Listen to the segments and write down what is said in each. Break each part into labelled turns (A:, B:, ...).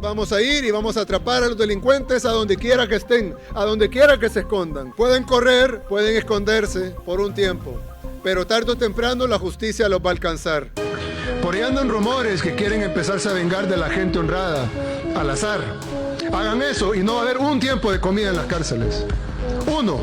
A: vamos a ir y vamos a atrapar a los delincuentes a donde quiera que estén, a donde quiera que se escondan. Pueden correr, pueden esconderse por un tiempo, pero tarde o temprano la justicia los va a alcanzar. Por ahí andan rumores que quieren empezarse a vengar de la gente honrada, al azar. Hagan eso y no va a haber un tiempo de comida en las cárceles. Uno.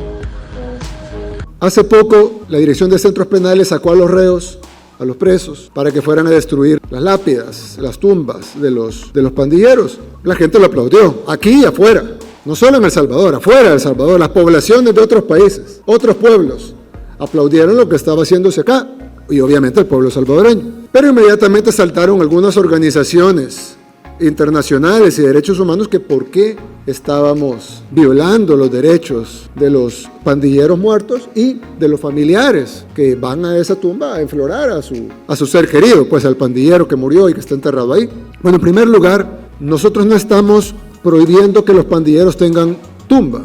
A: Hace poco, la Dirección de Centros Penales sacó a los reos, a los presos, para que fueran a destruir las lápidas, las tumbas de los pandilleros. La gente lo aplaudió, aquí y afuera. No solo en El Salvador, afuera de El Salvador, las poblaciones de otros países, otros pueblos, aplaudieron lo que estaba haciéndose acá, y obviamente el pueblo salvadoreño. Pero inmediatamente saltaron algunas organizaciones internacionales y derechos humanos que por qué estábamos violando los derechos de los pandilleros muertos y de los familiares que van a esa tumba a enflorar a su ser querido, pues al pandillero que murió y que está enterrado ahí. Bueno, en primer lugar, nosotros no estamos prohibiendo que los pandilleros tengan tumba.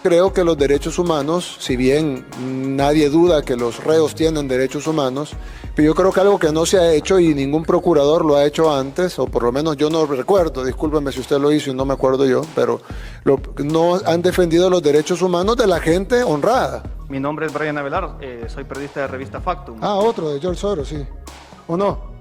A: Creo que los derechos humanos, si bien nadie duda que los reos tienen derechos humanos, pero yo creo que algo que no se ha hecho y ningún procurador lo ha hecho antes, o por lo menos yo no recuerdo, discúlpeme si usted lo hizo y no me acuerdo yo, pero no han defendido los derechos humanos de la gente honrada.
B: Mi nombre es Brian Avelar, soy periodista de revista Factum.
A: Ah, otro, de George Soros, sí. ¿O no?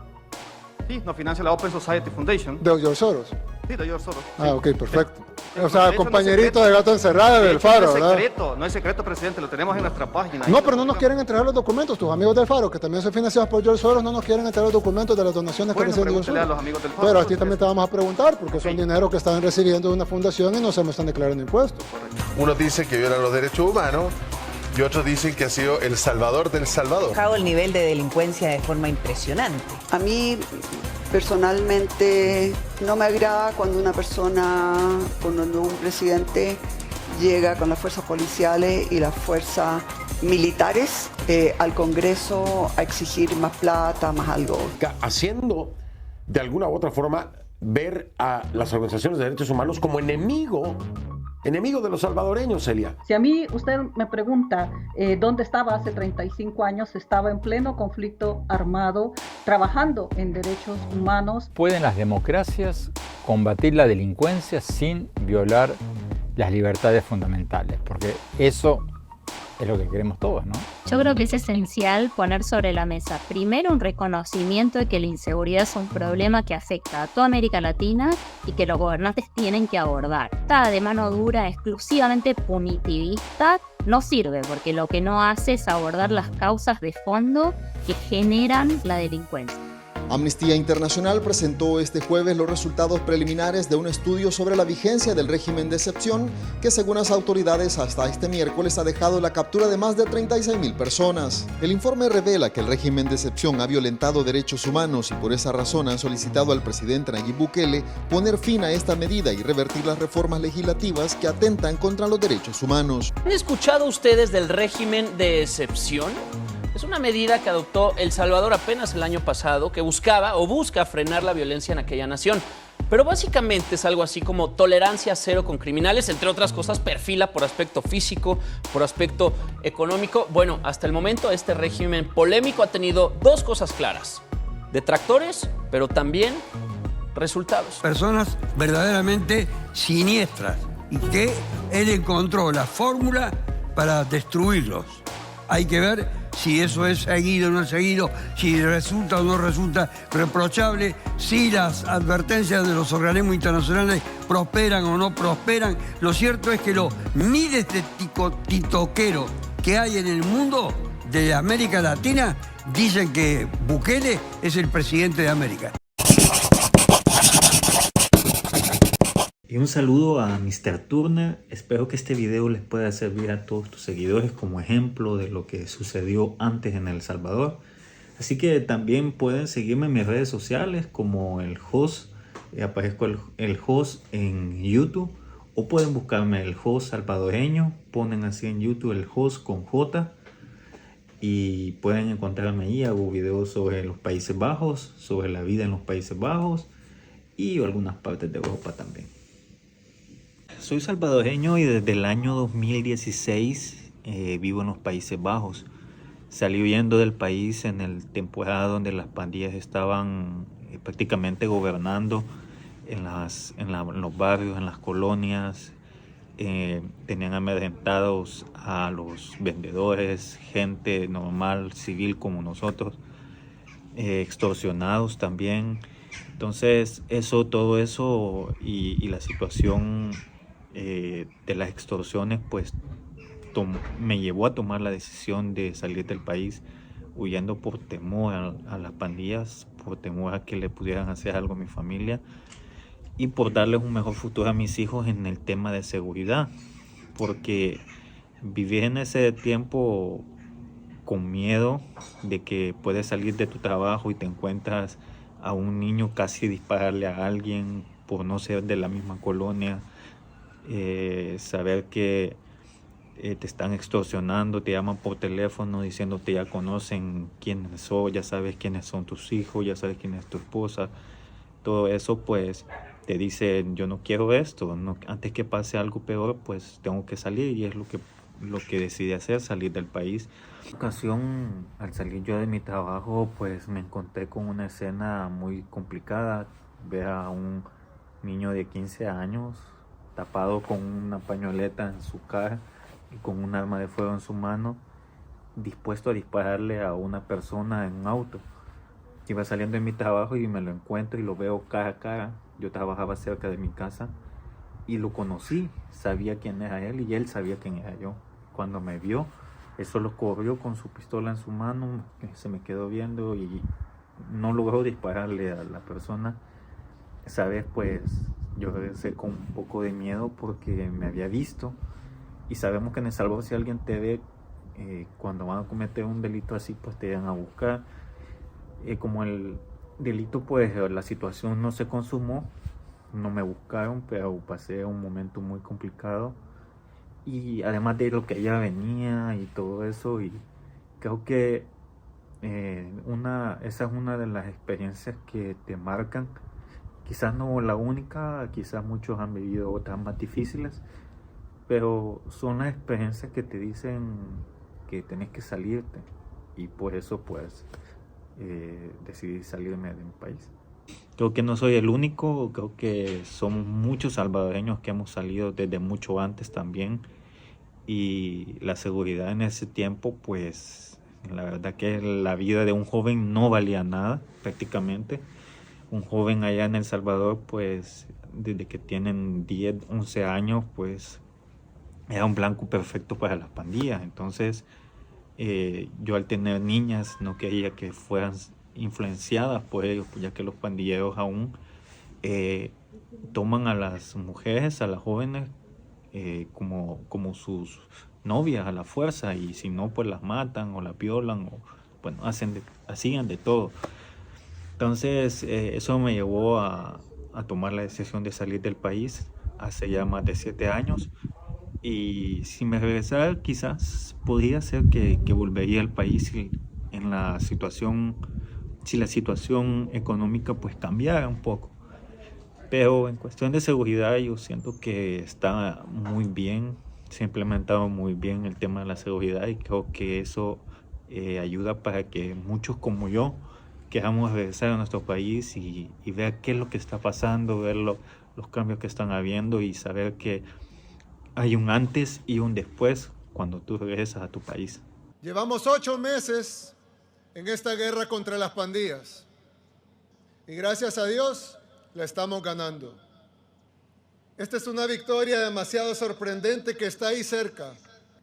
B: Sí, nos financia la Open Society Foundation.
A: ¿De George Soros?
B: Sí, de George Soros.
A: Ah,
B: sí.
A: ok, perfecto.
B: Sí.
A: O sea,
B: De hecho,
A: compañerito
B: no es
A: de gato encerrado del Faro, ¿verdad?
B: No es secreto, presidente, lo tenemos en nuestra página.
A: No, pero no nos quieren entregar los documentos. Tus amigos del Faro, que también son financiados por George Soros, no nos quieren entregar los documentos de las donaciones que reciben George Soros.
B: A los amigos del Faro.
A: Pero a ti también te vamos a preguntar, porque son dinero que están recibiendo de una fundación y no se me están declarando impuestos.
C: Unos dicen que viola los derechos humanos y otros dicen que ha sido el salvador del Salvador.
D: Ha bajado el nivel de delincuencia de forma impresionante.
E: A mí personalmente no me agrada cuando cuando un presidente llega con las fuerzas policiales y las fuerzas militares al Congreso a exigir más plata, más algo.
F: Haciendo de alguna u otra forma ver a las organizaciones de derechos humanos como enemigo de los salvadoreños, Celia.
G: Si a mí usted me pregunta dónde estaba hace 35 años, estaba en pleno conflicto armado, trabajando en derechos humanos.
H: ¿Pueden las democracias combatir la delincuencia sin violar las libertades fundamentales? Porque eso es lo que queremos todos, ¿no?
I: Yo creo que es esencial poner sobre la mesa, primero, un reconocimiento de que la inseguridad es un problema que afecta a toda América Latina y que los gobernantes tienen que abordar. Esta de mano dura, exclusivamente punitivista, no sirve, porque lo que no hace es abordar las causas de fondo que generan la delincuencia.
J: Amnistía Internacional presentó este jueves los resultados preliminares de un estudio sobre la vigencia del régimen de excepción que, según las autoridades, hasta este miércoles ha dejado la captura de más de 36.000 personas. El informe revela que el régimen de excepción ha violentado derechos humanos y por esa razón han solicitado al presidente Nayib Bukele poner fin a esta medida y revertir las reformas legislativas que atentan contra los derechos humanos.
K: ¿Han escuchado ustedes del régimen de excepción? Es una medida que adoptó El Salvador apenas el año pasado, que busca frenar la violencia en aquella nación. Pero básicamente es algo así como tolerancia cero con criminales, entre otras cosas perfila por aspecto físico, por aspecto económico. Bueno, hasta el momento este régimen polémico ha tenido dos cosas claras: detractores, pero también resultados.
L: Personas verdaderamente siniestras y que él encontró la fórmula para destruirlos. Hay que ver si eso es seguido o no es seguido, si resulta o no resulta reprochable, si las advertencias de los organismos internacionales prosperan o no prosperan. Lo cierto es que los miles de titoqueros que hay en el mundo de América Latina dicen que Bukele es el presidente de América.
M: Y un saludo a Mr. Turner. Espero que este video les pueda servir a todos tus seguidores como ejemplo de lo que sucedió antes en El Salvador. Así que también pueden seguirme en mis redes sociales como el host. Aparezco el host en YouTube. O pueden buscarme el host salvadoreño. Ponen así en YouTube el host con J. Y pueden encontrarme ahí. Hago videos sobre los Países Bajos, sobre la vida en los Países Bajos y algunas partes de Europa también. Soy salvadoreño y desde el año 2016 vivo en los Países Bajos. Salí huyendo del país en la temporada donde las pandillas estaban prácticamente gobernando en los barrios, en las colonias. Tenían amedrentados a los vendedores, gente normal, civil como nosotros, extorsionados también. Entonces todo eso y la situación de las extorsiones pues me llevó a tomar la decisión de salir del país, huyendo por temor a las pandillas, por temor a que le pudieran hacer algo a mi familia y por darles un mejor futuro a mis hijos en el tema de seguridad, porque vivir en ese tiempo con miedo de que puedes salir de tu trabajo y te encuentras a un niño casi dispararle a alguien por no ser de la misma colonia, saber que te están extorsionando, te llaman por teléfono diciéndote ya conocen quiénes son, ya sabes quiénes son tus hijos, ya sabes quién es tu esposa, todo eso pues te dicen yo no quiero esto, antes que pase algo peor pues tengo que salir, y es lo que decidí hacer, salir del país. En una ocasión, al salir yo de mi trabajo pues me encontré con una escena muy complicada, ver a un niño de 15 años tapado con una pañoleta en su cara y con un arma de fuego en su mano, dispuesto a dispararle a una persona en un auto. Iba saliendo de mi trabajo y me lo encuentro y lo veo cara a cara. Yo trabajaba cerca de mi casa y lo conocí, sabía quién era él y él sabía quién era yo. Cuando me vio, él solo corrió con su pistola en su mano, se me quedó viendo y no logró dispararle a la persona. Esa vez pues yo regresé con un poco de miedo porque me había visto, y sabemos que en El Salvador si alguien te ve cuando van a cometer un delito así pues te van a buscar. Como el delito pues la situación no se consumó, no me buscaron, pero pasé un momento muy complicado, y además de lo que ella venía y todo eso, y creo que esa es una de las experiencias que te marcan, quizás no la única, quizás muchos han vivido otras más difíciles, pero son las experiencias que te dicen que tenés que salirte, y por eso pues decidí salirme de mi país. Creo que no soy el único, creo que somos muchos salvadoreños que hemos salido desde mucho antes también, y la seguridad en ese tiempo pues la verdad que la vida de un joven no valía nada prácticamente. Un joven allá en El Salvador pues desde que tienen 10, 11 años pues era un blanco perfecto para las pandillas. Entonces yo al tener niñas no quería que fueran influenciadas por ellos, ya que los pandilleros aún toman a las mujeres, a las jóvenes como sus novias a la fuerza, y si no pues las matan o las violan o bueno, hacían de todo. Entonces eso me llevó a tomar la decisión de salir del país hace ya más de 7 años. Y si me regresara quizás podría ser que volvería al país si la situación económica pues cambiara un poco. Pero en cuestión de seguridad yo siento que está muy bien, se ha implementado muy bien el tema de la seguridad, y creo que eso ayuda para que muchos como yo queramos regresar a nuestro país y ver qué es lo que está pasando, ver los cambios que están habiendo y saber que hay un antes y un después cuando tú regresas a tu país.
A: Llevamos 8 meses en esta guerra contra las pandillas y gracias a Dios la estamos ganando. Esta es una victoria demasiado sorprendente que está ahí cerca.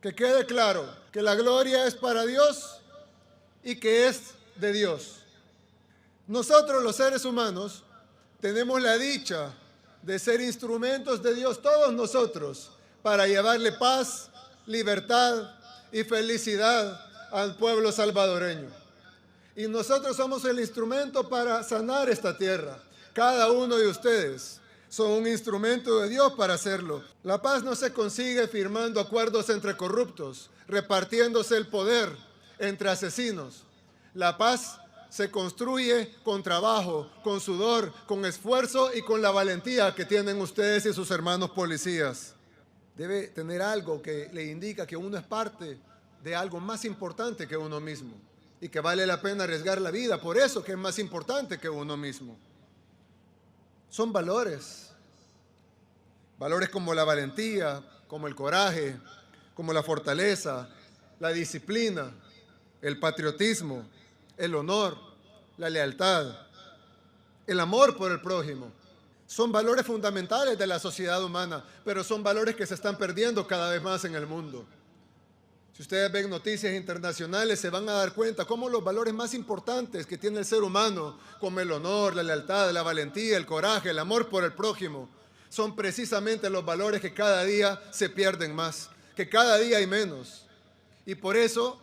A: Que quede claro que la gloria es para Dios y que es de Dios. Nosotros los seres humanos tenemos la dicha de ser instrumentos de Dios, todos nosotros, para llevarle paz, libertad y felicidad al pueblo salvadoreño. Y nosotros somos el instrumento para sanar esta tierra. Cada uno de ustedes son un instrumento de Dios para hacerlo. La paz no se consigue firmando acuerdos entre corruptos, repartiéndose el poder entre asesinos. La paz se construye con trabajo, con sudor, con esfuerzo y con la valentía que tienen ustedes y sus hermanos policías. Debe tener algo que le indica que uno es parte de algo más importante que uno mismo y que vale la pena arriesgar la vida, por eso que es más importante que uno mismo. son valores. Valores como la valentía, como el coraje, como la fortaleza, la disciplina, el patriotismo, el honor, la lealtad, el amor por el prójimo. Son valores fundamentales de la sociedad humana, pero son valores que se están perdiendo cada vez más en el mundo. Si ustedes ven noticias internacionales, se van a dar cuenta cómo los valores más importantes que tiene el ser humano, como el honor, la lealtad, la valentía, el coraje, el amor por el prójimo, son precisamente los valores que cada día se pierden más, que cada día hay menos. Y por eso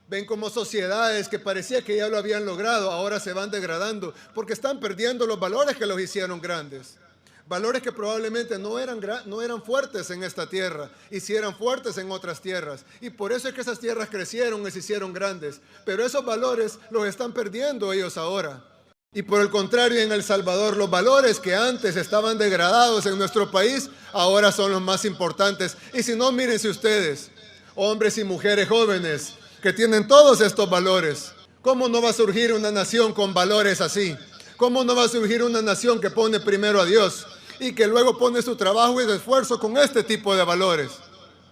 A: ven como sociedades que parecía que ya lo habían logrado, ahora se van degradando, porque están perdiendo los valores que los hicieron grandes. Valores que probablemente no eran fuertes en esta tierra, y sí eran fuertes en otras tierras. Y por eso es que esas tierras crecieron y se hicieron grandes. Pero esos valores los están perdiendo ellos ahora. Y por el contrario, en El Salvador, los valores que antes estaban degradados en nuestro país, ahora son los más importantes. Y si no, mírense ustedes, hombres y mujeres jóvenes, que tienen todos estos valores. ¿Cómo no va a surgir una nación con valores así? ¿Cómo no va a surgir una nación que pone primero a Dios y que luego pone su trabajo y su esfuerzo con este tipo de valores?